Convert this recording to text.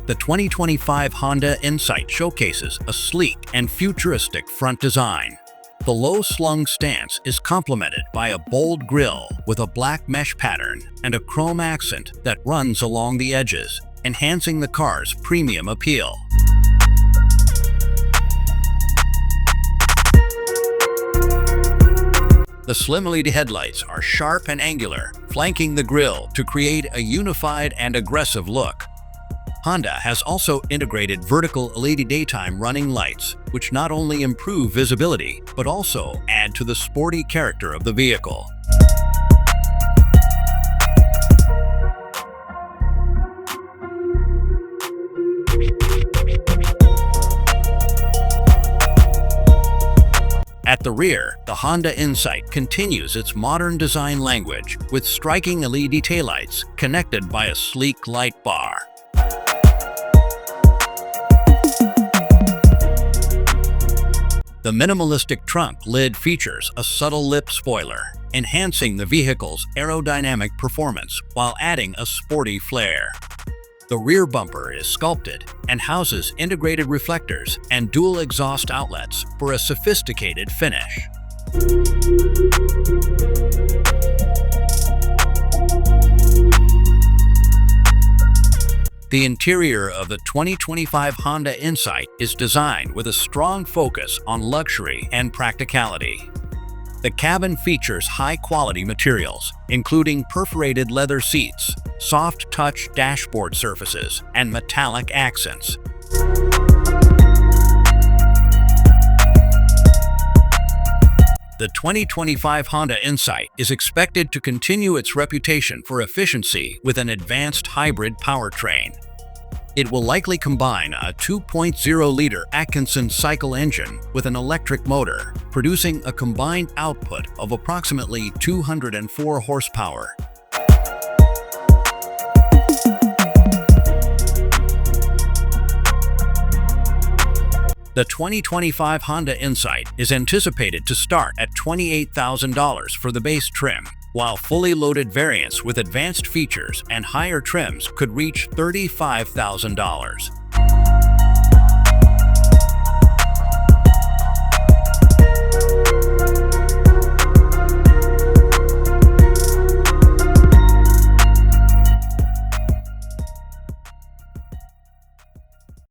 The 2025 Honda Insight showcases a sleek and futuristic front design. The low-slung stance is complemented by a bold grille with a black mesh pattern and a chrome accent that runs along the edges, enhancing the car's premium appeal. The slim LED headlights are sharp and angular, flanking the grille to create a unified and aggressive look. Honda has also integrated vertical LED daytime running lights, which not only improve visibility, but also add to the sporty character of the vehicle. At the rear, the Honda Insight continues its modern design language with striking LED taillights connected by a sleek light bar. The minimalistic trunk lid features a subtle lip spoiler, enhancing the vehicle's aerodynamic performance while adding a sporty flair. The rear bumper is sculpted and houses integrated reflectors and dual exhaust outlets for a sophisticated finish. The interior of the 2025 Honda Insight is designed with a strong focus on luxury and practicality. The cabin features high-quality materials, including perforated leather seats, soft-touch dashboard surfaces, and metallic accents. The 2025 Honda Insight is expected to continue its reputation for efficiency with an advanced hybrid powertrain. It will likely combine a 2.0-liter Atkinson cycle engine with an electric motor, producing a combined output of approximately 204 horsepower. The 2025 Honda Insight is anticipated to start at $28,000 for the base trim, while fully loaded variants with advanced features and higher trims could reach $35,000.